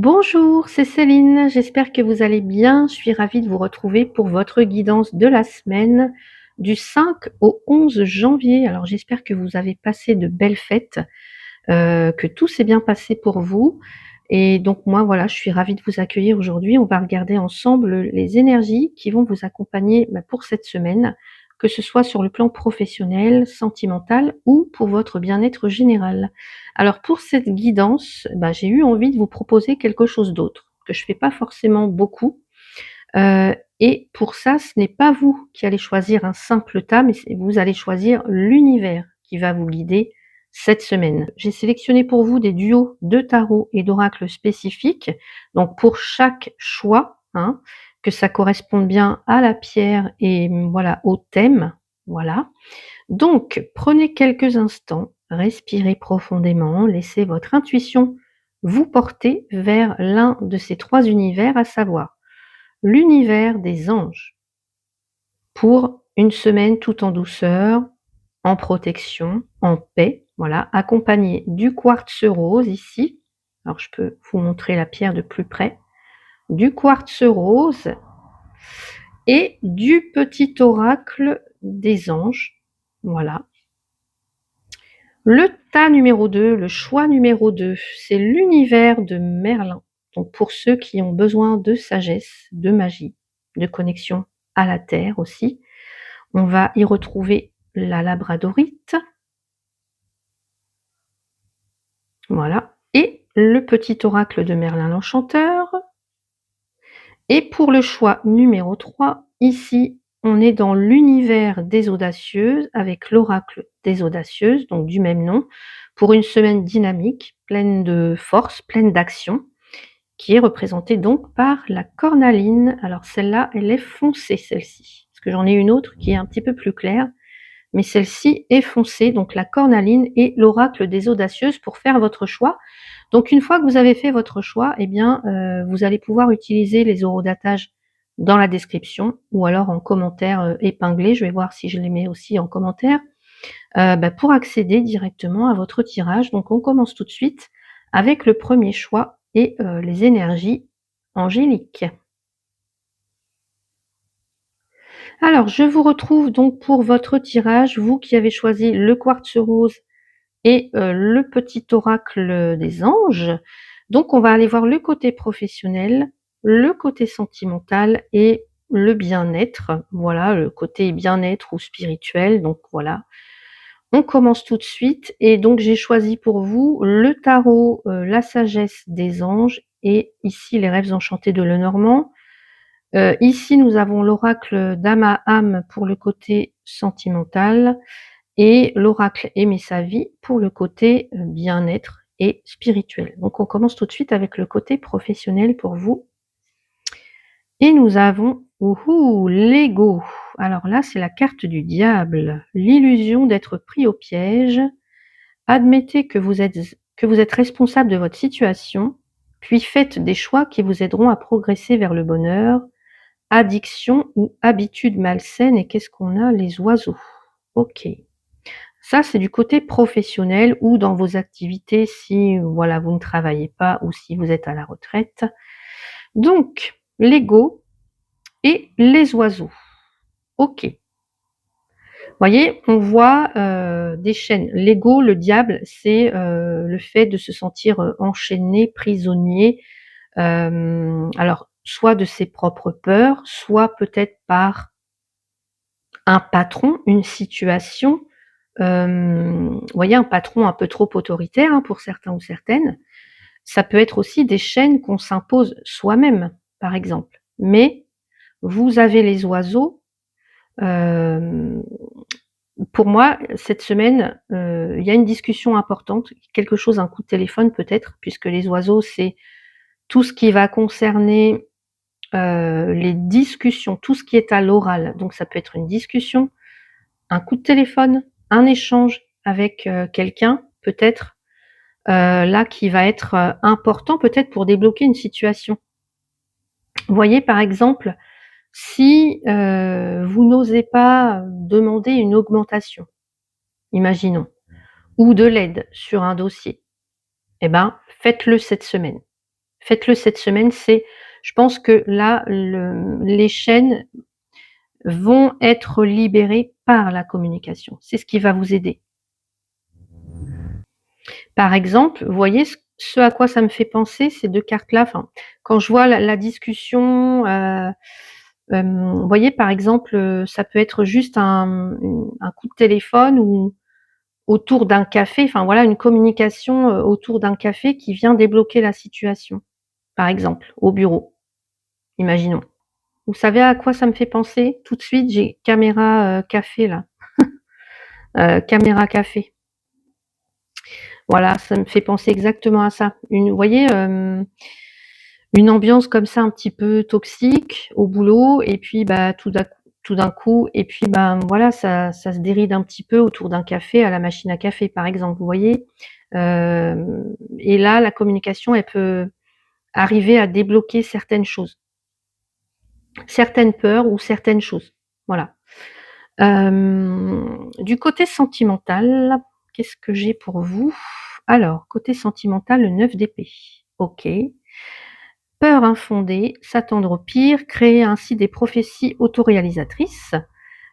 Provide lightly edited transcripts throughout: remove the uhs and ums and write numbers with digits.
Bonjour, c'est Céline, j'espère que vous allez bien. Je suis ravie de vous retrouver pour votre guidance de la semaine du 5 au 11 janvier. Alors j'espère que vous avez passé de belles fêtes, que tout s'est bien passé pour vous. Et donc moi voilà, je suis ravie de vous accueillir aujourd'hui. On va regarder ensemble les énergies qui vont vous accompagner pour cette semaine, que ce soit sur le plan professionnel, sentimental ou pour votre bien-être général. Alors pour cette guidance, j'ai eu envie de vous proposer quelque chose d'autre, que je fais pas forcément beaucoup. Et pour ça, ce n'est pas vous qui allez choisir un simple tas, mais vous allez choisir l'univers qui va vous guider cette semaine. J'ai sélectionné pour vous des duos de tarot et d'oracles spécifiques, donc pour chaque choix, hein, que ça corresponde bien à la pierre et voilà, au thème, voilà. Donc prenez quelques instants, respirez profondément, laissez votre intuition vous porter vers l'un de ces 3 univers, à savoir l'univers des anges, pour une semaine tout en douceur, en protection, en paix, voilà, accompagné du quartz rose ici. Alors je peux vous montrer la pierre de plus près. Du quartz rose et du petit oracle des anges, voilà. Le tas numéro 2, le choix numéro 2, c'est l'univers de Merlin. Donc pour ceux qui ont besoin de sagesse, de magie, de connexion à la terre aussi, on va y retrouver la labradorite. Voilà. Et le petit oracle de Merlin l'Enchanteur. Et pour le choix numéro 3, ici, on est dans l'univers des audacieuses avec l'oracle des audacieuses, donc du même nom, pour une semaine dynamique, pleine de force, pleine d'action, qui est représentée donc par la cornaline. Alors celle-là, elle est foncée, celle-ci, parce que j'en ai une autre qui est un petit peu plus claire, mais celle-ci est foncée, donc la cornaline et l'oracle des audacieuses pour faire votre choix. Donc une fois que vous avez fait votre choix, vous allez pouvoir utiliser les orodatages dans la description ou alors en commentaire épinglé. Je vais voir si je les mets aussi en commentaire pour accéder directement à votre tirage. Donc on commence tout de suite avec le premier choix et les énergies angéliques. Alors je vous retrouve donc pour votre tirage, vous qui avez choisi le quartz rose et le petit oracle des anges. Donc on va aller voir le côté professionnel, le côté sentimental et le bien-être. Voilà, le côté bien-être ou spirituel. Donc voilà, on commence tout de suite. Et donc j'ai choisi pour vous le tarot, la sagesse des anges et ici les rêves enchantés de Lenormand. Ici nous avons l'oracle d'Ama-Âme pour le côté sentimental et l'oracle Aimer sa vie pour le côté bien-être et spirituel. Donc on commence tout de suite avec le côté professionnel pour vous. Et nous avons l'ego. Alors là, c'est la carte du diable, l'illusion d'être pris au piège. Admettez que vous êtes responsable de votre situation, puis faites des choix qui vous aideront à progresser vers le bonheur. Addiction ou habitude malsaine. Et qu'est-ce qu'on a? Les oiseaux. Ok. Ça, c'est du côté professionnel ou dans vos activités si voilà, vous ne travaillez pas ou si vous êtes à la retraite. Donc, l'ego et les oiseaux. Ok. Vous voyez, on voit des chaînes. L'ego, le diable, c'est le fait de se sentir enchaîné, prisonnier. Alors, soit de ses propres peurs, soit peut-être par un patron, une situation. Vous voyez, un patron un peu trop autoritaire pour certains ou certaines. Ça peut être aussi des chaînes qu'on s'impose soi-même, par exemple. Mais vous avez les oiseaux. Pour moi, cette semaine, il y a une discussion importante, quelque chose, un coup de téléphone peut-être, puisque les oiseaux, c'est tout ce qui va concerner les discussions, tout ce qui est à l'oral. Donc ça peut être une discussion, un coup de téléphone, un échange avec quelqu'un, peut-être, là qui va être important, peut-être pour débloquer une situation. Vous voyez, par exemple, si vous n'osez pas demander une augmentation, imaginons, ou de l'aide sur un dossier, faites-le cette semaine. Faites-le cette semaine, je pense que là, les chaînes vont être libérées par la communication. C'est ce qui va vous aider. Par exemple, vous voyez ce à quoi ça me fait penser, ces 2 cartes-là, enfin, quand je vois la discussion, vous voyez, par exemple, ça peut être juste un coup de téléphone ou autour d'un café, enfin voilà, une communication, autour d'un café qui vient débloquer la situation, par exemple, au bureau, imaginons. Vous savez à quoi ça me fait penser? Tout de suite, j'ai caméra, café là, caméra café. Voilà, ça me fait penser exactement à ça. Vous voyez, une ambiance comme ça un petit peu toxique au boulot et puis, bah, tout d'un coup et puis, ben, voilà, ça se déride un petit peu autour d'un café à la machine à café, par exemple, vous voyez? Et là, la communication, elle peut arriver à débloquer certaines choses, certaines peurs ou certaines choses. Voilà. Du côté sentimental, qu'est-ce que j'ai pour vous? Alors, côté sentimental, le 9 d'épée. OK. Peur infondée, s'attendre au pire, créer ainsi des prophéties autoréalisatrices,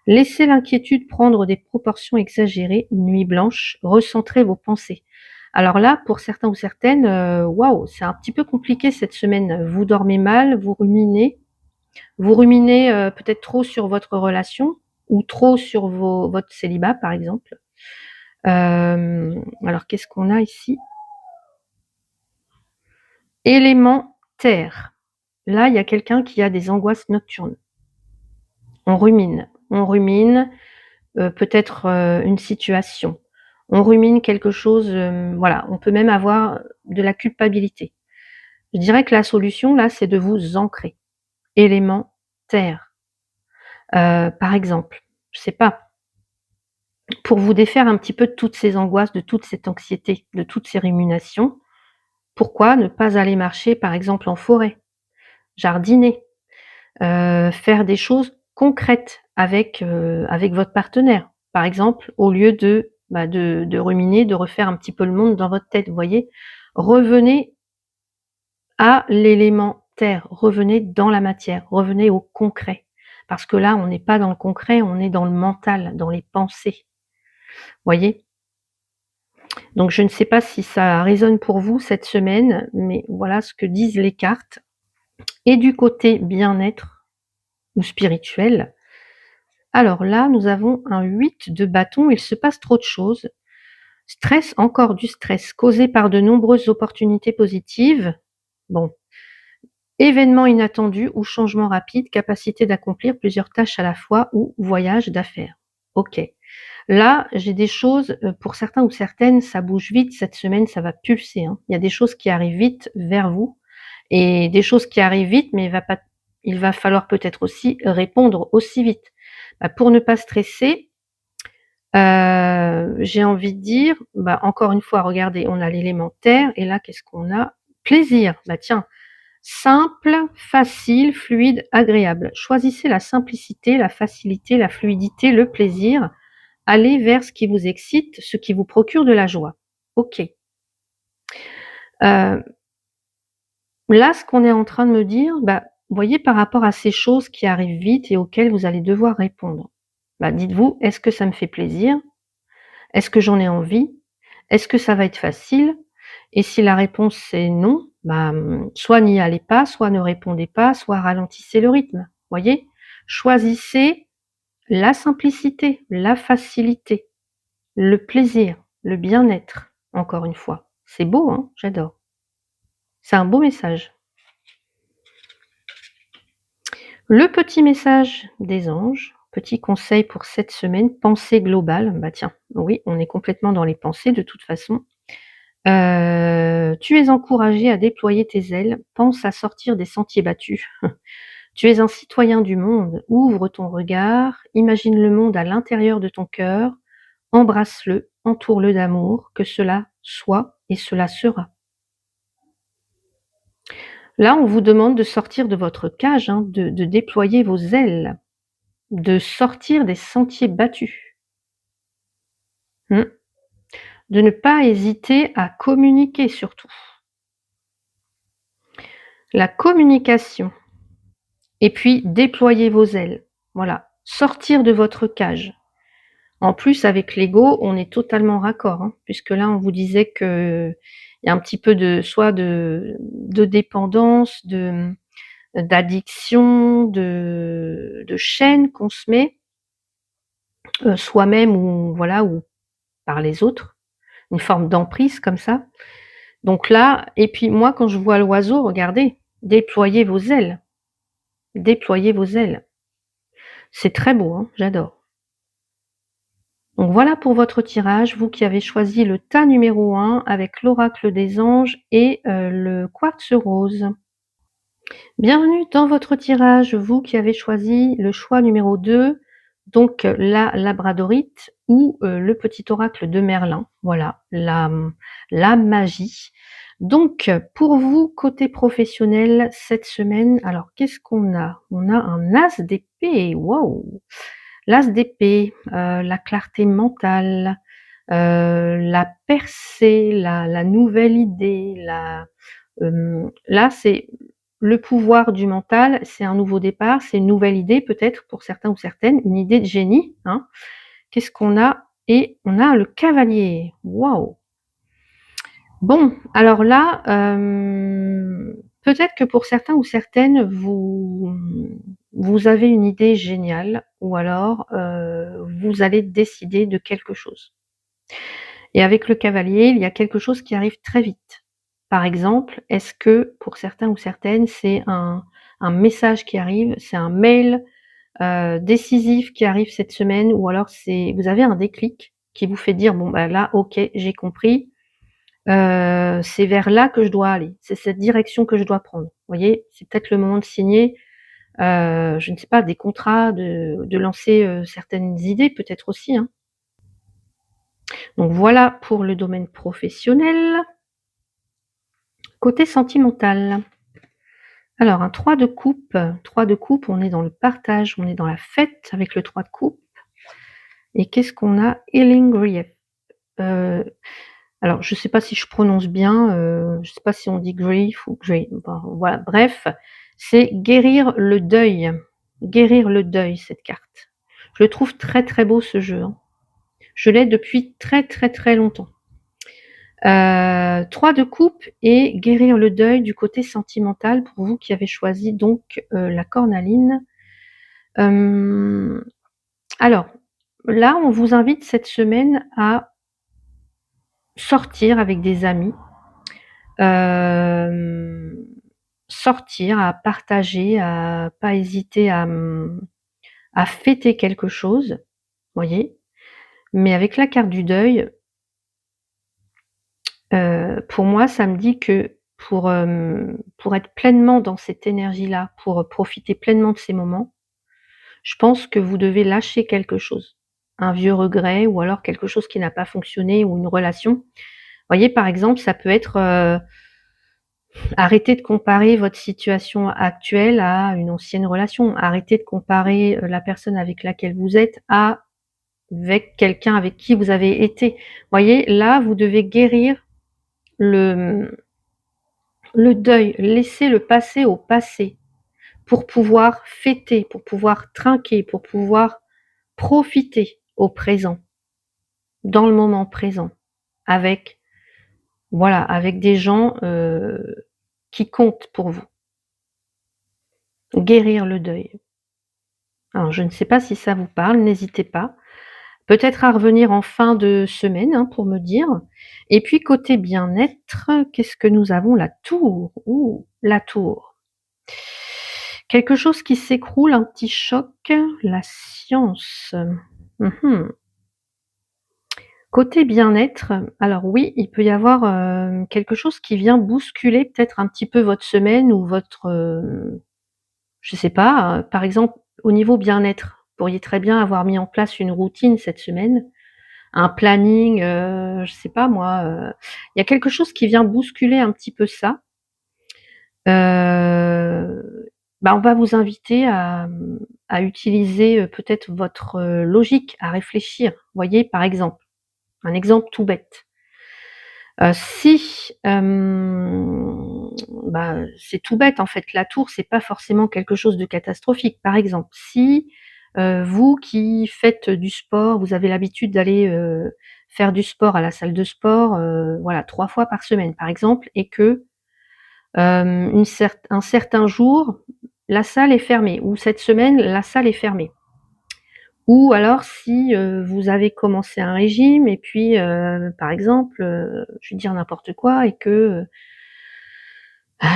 laisser l'inquiétude prendre des proportions exagérées, nuit blanche, recentrer vos pensées. Alors là, pour certains ou certaines, waouh, c'est un petit peu compliqué cette semaine. Vous dormez mal, vous ruminez, peut-être trop sur votre relation ou trop sur votre célibat, par exemple. Alors qu'est-ce qu'on a ici? Élément terre. Là, il y a quelqu'un qui a des angoisses nocturnes. On rumine, peut-être, une situation. On rumine quelque chose, voilà, on peut même avoir de la culpabilité. Je dirais que la solution là, c'est de vous ancrer. Élément terre. Par exemple, je sais pas, pour vous défaire un petit peu de toutes ces angoisses, de toute cette anxiété, de toutes ces ruminations, pourquoi ne pas aller marcher, par exemple, en forêt, jardiner, faire des choses concrètes avec votre partenaire. Par exemple, au lieu de ruminer, de refaire un petit peu le monde dans votre tête, vous voyez? Revenez à l'élément terre, revenez dans la matière, revenez au concret. Parce que là, on n'est pas dans le concret, on est dans le mental, dans les pensées. Voyez? Donc je ne sais pas si ça résonne pour vous cette semaine, mais voilà ce que disent les cartes. Et du côté bien-être ou spirituel, alors là, nous avons un 8 de bâton, il se passe trop de choses. Stress, encore du stress causé par de nombreuses opportunités positives. Bon, événements inattendus ou changements rapides, capacité d'accomplir plusieurs tâches à la fois ou voyage d'affaires. OK. Là, j'ai des choses, pour certains ou certaines, ça bouge vite cette semaine, ça va pulser, hein. Il y a des choses qui arrivent vite vers vous et des choses qui arrivent vite, mais il va falloir peut-être aussi répondre aussi vite. Bah, pour ne pas stresser, j'ai envie de dire, bah, encore une fois, regardez, on a l'élément terre et là, qu'est-ce qu'on a? Plaisir. Bah, tiens, simple, facile, fluide, agréable. Choisissez la simplicité, la facilité, la fluidité, le plaisir. Allez vers ce qui vous excite, ce qui vous procure de la joie. OK. Là, ce qu'on est en train de me dire, bah, vous voyez, par rapport à ces choses qui arrivent vite et auxquelles vous allez devoir répondre, bah, dites-vous: «Est-ce que ça me fait plaisir? Est-ce que j'en ai envie? Est-ce que ça va être facile?» Et si la réponse c'est non, bah, soit n'y allez pas, soit ne répondez pas, soit ralentissez le rythme. Voyez? Choisissez la simplicité, la facilité, le plaisir, le bien-être, encore une fois. C'est beau, hein? J'adore. C'est un beau message. Le petit message des anges, petit conseil pour cette semaine, pensée globale. Bah tiens, oui, on est complètement dans les pensées de toute façon. Tu es encouragé à déployer tes ailes, pense à sortir des sentiers battus. Tu es un citoyen du monde, ouvre ton regard, imagine le monde à l'intérieur de ton cœur, embrasse-le, entoure-le d'amour, que cela soit et cela sera. Là, on vous demande de sortir de votre cage, hein, de déployer vos ailes, de sortir des sentiers battus. Mmh. De ne pas hésiter à communiquer surtout. la communication et puis déployer vos ailes. Voilà, sortir de votre cage. En plus, avec l'ego, on est totalement raccord, hein, puisque là, on vous disait qu'il y a un petit peu soit de dépendance, d'addiction, de chaîne qu'on se met, soi-même ou voilà, ou par les autres, une forme d'emprise comme ça. Donc là, et puis moi, quand je vois l'oiseau, regardez, déployez vos ailes, déployez vos ailes. C'est très beau, hein, j'adore. Donc voilà pour votre tirage, vous qui avez choisi le tas numéro 1 avec l'oracle des anges et le quartz rose. Bienvenue dans votre tirage, vous qui avez choisi le choix numéro 2, donc la labradorite ou le petit oracle de Merlin. Voilà, la magie. Donc pour vous, côté professionnel, cette semaine, alors qu'est-ce qu'on a? On a un as d'épée, waouh! L'as d'épée, la clarté mentale, la percée, la nouvelle idée, là c'est le pouvoir du mental, c'est un nouveau départ, c'est une nouvelle idée peut-être pour certains ou certaines, une idée de génie, hein. Qu'est-ce qu'on a? Et on a le cavalier. Waouh! Bon, alors là, peut-être que pour certains ou certaines, vous avez une idée géniale ou alors, vous allez décider de quelque chose. Et avec le cavalier, il y a quelque chose qui arrive très vite. Par exemple, est-ce que pour certains ou certaines, c'est un message qui arrive, c'est un mail, décisif qui arrive cette semaine ou alors vous avez un déclic qui vous fait dire: «Bon, bah, là, OK, j'ai compris, c'est vers là que je dois aller, c'est cette direction que je dois prendre». Vous voyez? C'est peut-être le moment de signer, je ne sais pas, des contrats, de lancer, certaines idées peut-être aussi, hein. Donc voilà pour le domaine professionnel. Côté sentimental, alors un 3 de coupe, 3 de coupe, on est dans le partage, on est dans la fête avec le 3 de coupe. Et qu'est-ce qu'on a? Healing Grief. Alors je sais pas si je prononce bien, je sais pas si on dit grief ou grief, enfin voilà, bref, c'est guérir le deuil. Guérir le deuil, cette carte. Je le trouve très, très beau ce jeu, hein. Je l'ai depuis très, très, très longtemps. 3 de coupe et guérir le deuil du côté sentimental pour vous qui avez choisi donc la cornaline. Alors, là, on vous invite cette semaine à sortir avec des amis, sortir, à partager, à pas hésiter à fêter quelque chose, voyez? Mais avec la carte du deuil, pour moi, ça me dit que pour être pleinement dans cette énergie-là, pour profiter pleinement de ces moments, je pense que vous devez lâcher quelque chose. Un vieux regret ou alors quelque chose qui n'a pas fonctionné ou une relation. Vous voyez, par exemple, ça peut être, arrêter de comparer votre situation actuelle à une ancienne relation. Arrêtez de comparer, la personne avec laquelle vous êtes avec quelqu'un avec qui vous avez été. Vous voyez, là, vous devez guérir le deuil, laisser le passé au passé pour pouvoir fêter, pour pouvoir trinquer, pour pouvoir profiter au présent, dans le moment présent, avec voilà, avec des gens, qui comptent pour vous. Guérir le deuil. Alors je ne sais pas si ça vous parle, n'hésitez pas. Peut-être à revenir en fin de semaine, hein, pour me dire. Et puis côté bien-être, qu'est-ce que nous avons? La tour. Ouh, la tour. Quelque chose qui s'écroule, un petit choc, la science. Mmh. Côté bien-être, alors oui, il peut y avoir, quelque chose qui vient bousculer peut-être un petit peu votre semaine ou votre, je sais pas, par exemple au niveau bien-être, vous pourriez très bien avoir mis en place une routine cette semaine, un planning, je sais pas moi, il y a quelque chose qui vient bousculer un petit peu ça. Bah, on va vous inviter à utiliser, peut-être votre, logique, à réfléchir. Vous voyez, par exemple, un exemple tout bête. Si, bah, c'est tout bête en fait. La tour, c'est pas forcément quelque chose de catastrophique. Par exemple, si vous qui faites du sport, vous avez l'habitude d'aller faire du sport à la salle de sport, voilà, 3 fois par semaine par exemple, et que un certain jour, la salle est fermée, ou cette semaine, la salle est fermée. Ou alors si vous avez commencé un régime et puis par exemple, je vais dire n'importe quoi, et que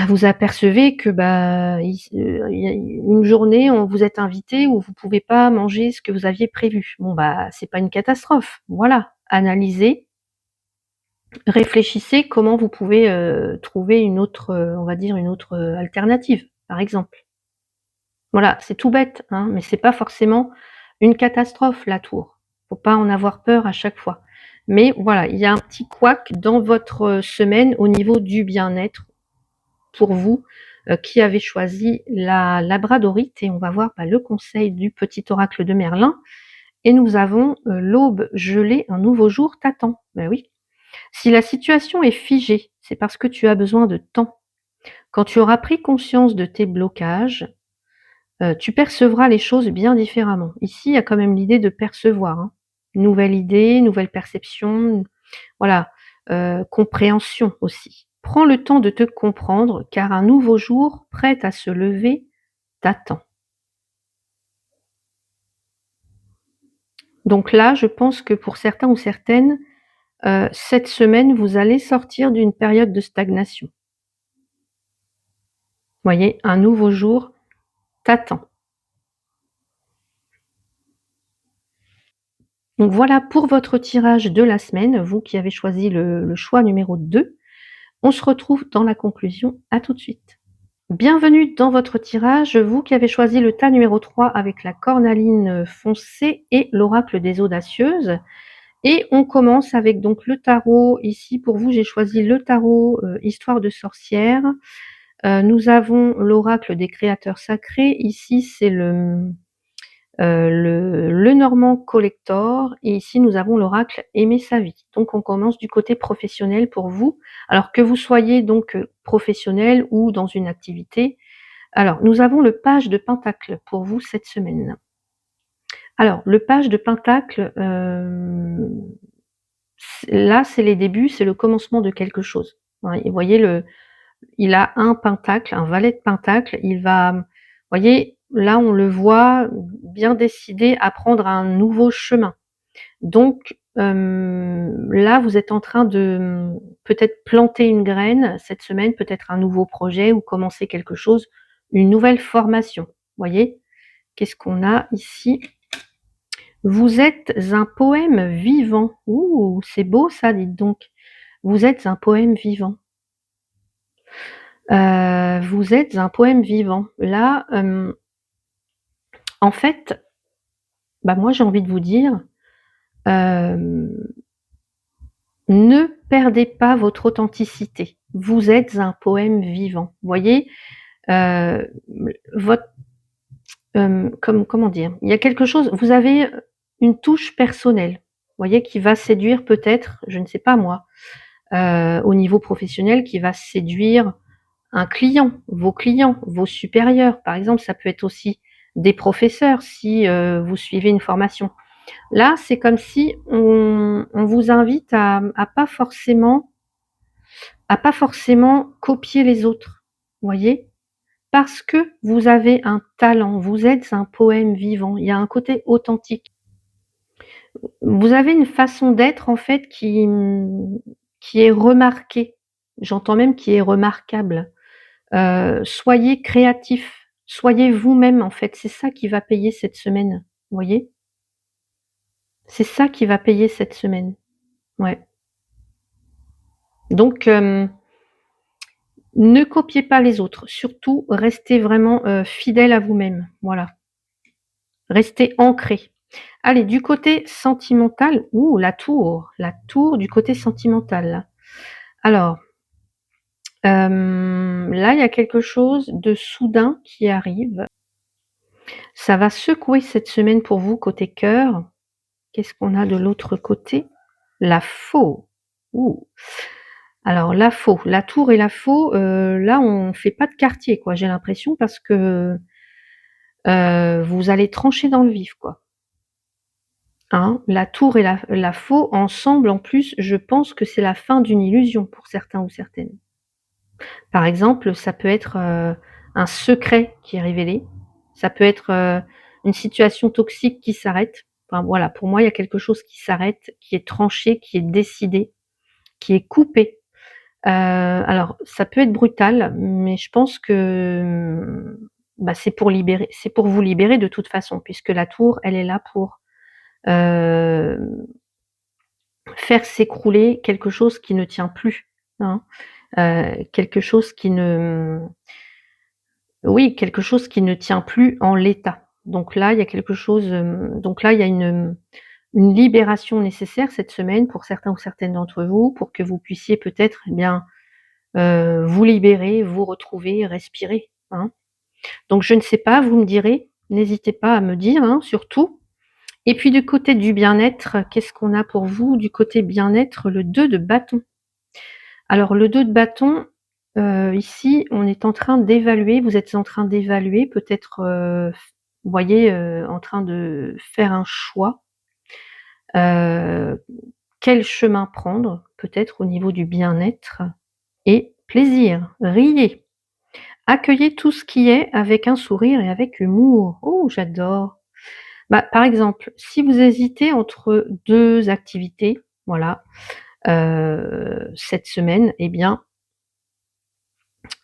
vous apercevez que il y a une journée, on vous êtes invité où vous pouvez pas manger ce que vous aviez prévu. Bon c'est pas une catastrophe. Voilà, analysez, réfléchissez comment vous pouvez trouver une autre, on va dire une autre alternative, par exemple. Voilà, c'est tout bête, hein, mais c'est pas forcément une catastrophe, la tour. Faut pas en avoir peur à chaque fois. Mais voilà, il y a un petit couac dans votre semaine au niveau du bien-être pour vous qui avez choisi la labradorite, et on va voir le conseil du petit oracle de Merlin. Et nous avons l'aube gelée, un nouveau jour t'attend. Ben oui. Si la situation est figée, c'est parce que tu as besoin de temps. Quand tu auras pris conscience de tes blocages, tu percevras les choses bien différemment. Ici, il y a quand même l'idée de percevoir, hein. Nouvelle idée, nouvelle perception, voilà, compréhension aussi. Prends le temps de te comprendre, car un nouveau jour, prêt à se lever, t'attend. Donc là, je pense que pour certains ou certaines, cette semaine, vous allez sortir d'une période de stagnation. Voyez, un nouveau jour t'attend. Donc voilà pour votre tirage de la semaine, vous qui avez choisi le choix numéro 2. On se retrouve dans la conclusion. À tout de suite. Bienvenue dans votre tirage, vous qui avez choisi le tas numéro 3 avec la cornaline foncée et l'oracle des audacieuses. Et on commence avec donc le tarot. Ici pour vous, j'ai choisi le tarot Histoire de sorcière. Nous avons l'oracle des créateurs sacrés. Ici, c'est le Normand Collector, et ici nous avons l'oracle Aimer sa vie. Donc on commence du côté professionnel pour vous. Alors que vous soyez donc professionnel ou dans une activité. Alors nous avons le page de Pentacle pour vous cette semaine. Alors le page de Pentacle, là c'est les débuts, c'est le commencement de quelque chose. Et vous voyez, il a un pentacle, un valet de pentacle, il va, vous voyez, là on le voit bien décidé à prendre un nouveau chemin. Donc là vous êtes en train de peut-être planter une graine cette semaine, peut-être un nouveau projet, ou commencer quelque chose, une nouvelle formation. Vous voyez? Qu'est-ce qu'on a ici? Vous êtes un poème vivant. Ouh, c'est beau ça, dites donc. Vous êtes un poème vivant. Vous êtes un poème vivant. Là, en fait, moi j'ai envie de vous dire, ne perdez pas votre authenticité. Vous êtes un poème vivant. Vous voyez, votre, comment dire? Il y a quelque chose, vous avez une touche personnelle, vous voyez, qui va séduire peut-être, je ne sais pas moi, au niveau professionnel, qui va séduire un client, vos supérieurs. Par exemple, ça peut être aussi des professeurs si vous suivez une formation. Là, c'est comme si on vous invite à pas forcément copier les autres, vous voyez? Parce que vous avez un talent, vous êtes un poème vivant, il y a un côté authentique. Vous avez une façon d'être en fait qui est remarquée. J'entends même qui est remarquable. Soyez créatif, soyez vous-même en fait, c'est ça qui va payer cette semaine, vous voyez? C'est ça qui va payer cette semaine, ouais. Donc ne copiez pas les autres, surtout restez vraiment, fidèle à vous-même, voilà. Restez ancré. Allez, du côté sentimental, la tour du côté sentimental. Alors, là, il y a quelque chose de soudain qui arrive. Ça va secouer cette semaine pour vous côté cœur. Qu'est-ce qu'on a de l'autre côté? La faux. Ouh! Alors la faux, la tour et la faux, là on fait pas de quartier quoi, j'ai l'impression parce que, vous allez trancher dans le vif quoi, hein. La tour et la faux ensemble en plus, je pense que c'est la fin d'une illusion pour certains ou certaines. Par exemple, ça peut être, un secret qui est révélé, ça peut être, une situation toxique qui s'arrête. Enfin voilà, pour moi il y a quelque chose qui s'arrête, qui est tranché, qui est décidé, qui est coupé. Alors ça peut être brutal, mais je pense que, bah, c'est pour vous libérer de toute façon, puisque la tour, elle est là pour, heu, faire s'écrouler quelque chose qui ne tient plus, hein. Quelque chose qui ne oui, quelque chose qui ne tient plus en l'état. Donc là, il y a quelque chose, donc là, il y a une libération nécessaire cette semaine pour certains ou certaines d'entre vous, pour que vous puissiez peut-être, eh bien, vous libérer, vous retrouver, respirer, hein. Donc je ne sais pas, vous me direz, n'hésitez pas à me dire, hein, surtout. Et puis du côté du bien-être, qu'est-ce qu'on a pour vous? Du côté bien-être, le 2 de bâton. Alors le 2 de bâton, ici, on est en train d'évaluer, vous êtes en train d'évaluer peut-être, vous voyez, en train de faire un choix, heu, quel chemin prendre, peut-être au niveau du bien-être et plaisir, riez. Accueillez tout ce qui est avec un sourire et avec humour. Oh, j'adore! Bah, par exemple, si vous hésitez entre 2 activités, voilà, cette semaine, eh bien,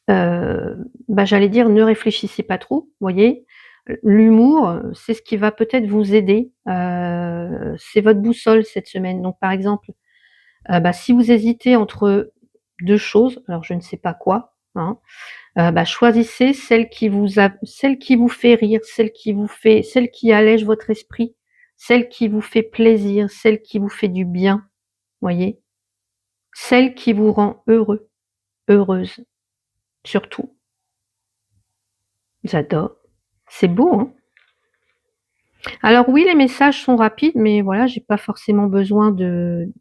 bah, j'allais dire ne réfléchissez pas trop, vous voyez? L'humour, c'est ce qui va peut-être vous aider, c'est votre boussole cette semaine. Donc par exemple, bah, si vous hésitez entre 2 choses, alors je ne sais pas quoi, hein. Bah, choisissez celle qui vous fait rire, celle qui allège votre esprit, celle qui vous fait plaisir, celle qui vous fait du bien, voyez? Celle qui vous rend heureux, heureuse, surtout. J'adore. C'est beau, hein? Alors oui, les messages sont rapides, mais voilà, j'ai pas forcément besoin de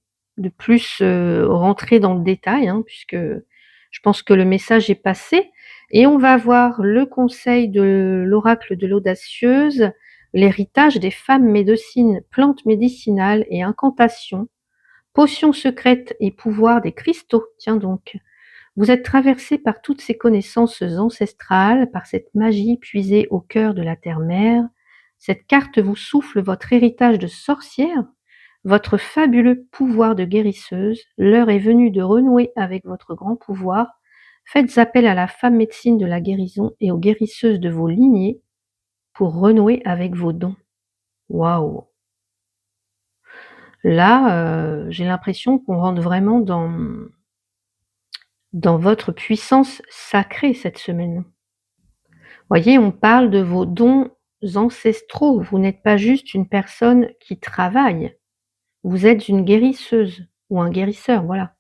plus, rentrer dans le détail, hein, puisque je pense que le message est passé et on va voir le conseil de l'oracle de l'audacieuse, l'héritage des femmes médecines, plantes médicinales et incantations, potions secrètes et pouvoirs des cristaux. Tiens donc. Vous êtes traversé par toutes ces connaissances ancestrales, par cette magie puisée au cœur de la terre-mère. Cette carte vous souffle votre héritage de sorcière, votre fabuleux pouvoir de guérisseuse. L'heure est venue de renouer avec votre grand pouvoir. Faites appel à la femme médecine de la guérison et aux guérisseuses de vos lignées pour renouer avec vos dons. Waouh! Là, j'ai l'impression qu'on rentre vraiment dans votre puissance sacrée cette semaine. Voyez, on parle de vos dons ancestraux. Vous n'êtes pas juste une personne qui travaille, vous êtes une guérisseuse ou un guérisseur, voilà.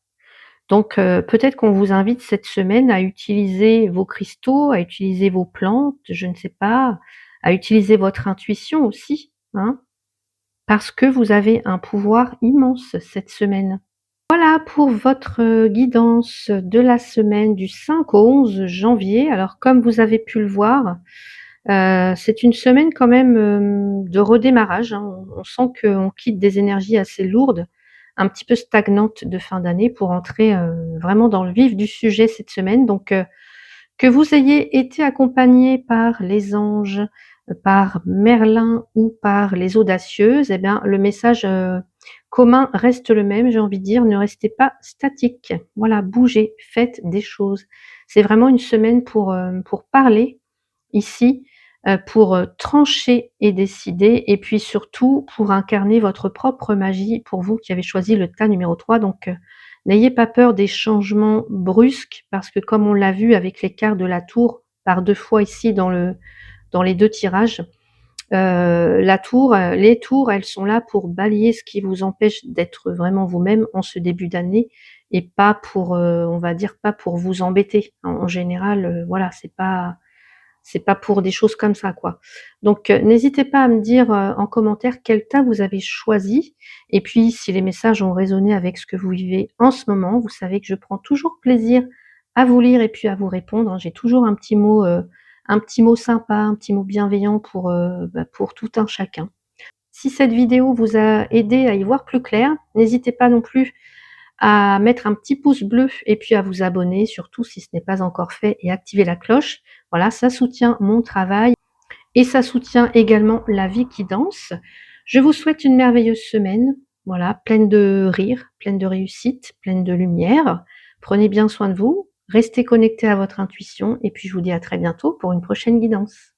Donc peut-être qu'on vous invite cette semaine à utiliser vos cristaux, à utiliser vos plantes, je ne sais pas, à utiliser votre intuition aussi, hein, parce que vous avez un pouvoir immense cette semaine. Voilà pour votre, guidance de la semaine du 5 au 11 janvier. Alors comme vous avez pu le voir, c'est une semaine quand même, de redémarrage, hein. On sent qu'on quitte des énergies assez lourdes, un petit peu stagnantes de fin d'année pour entrer, vraiment dans le vif du sujet cette semaine. Donc, que vous ayez été accompagné par les anges, par Merlin ou par les audacieuses, eh bien le message, commun reste le même, j'ai envie de dire, ne restez pas statique. Voilà, bougez, faites des choses. C'est vraiment une semaine pour parler ici, pour, trancher et décider et puis surtout pour incarner votre propre magie pour vous qui avez choisi le tas numéro 3. Donc, n'ayez pas peur des changements brusques parce que comme on l'a vu avec l'écart de la tour par 2 fois ici dans les 2 tirages, la tour, les tours, elles sont là pour balayer ce qui vous empêche d'être vraiment vous-même en ce début d'année et pas pour, on va dire pas pour vous embêter. En général, voilà, c'est pas C'est pas pour des choses comme ça, quoi. Donc, n'hésitez pas à me dire, en commentaire quel tas vous avez choisi et puis si les messages ont résonné avec ce que vous vivez en ce moment, vous savez que je prends toujours plaisir à vous lire et puis à vous répondre, hein. J'ai toujours un petit mot sympa, un petit mot bienveillant pour tout un chacun. Si cette vidéo vous a aidé à y voir plus clair, n'hésitez pas non plus à mettre un petit pouce bleu et puis à vous abonner, surtout si ce n'est pas encore fait, et activer la cloche. Voilà, ça soutient mon travail et ça soutient également La Vie qui danse. Je vous souhaite une merveilleuse semaine, voilà, pleine de rire, pleine de réussite, pleine de lumière. Prenez bien soin de vous, restez connectés à votre intuition et puis je vous dis à très bientôt pour une prochaine guidance.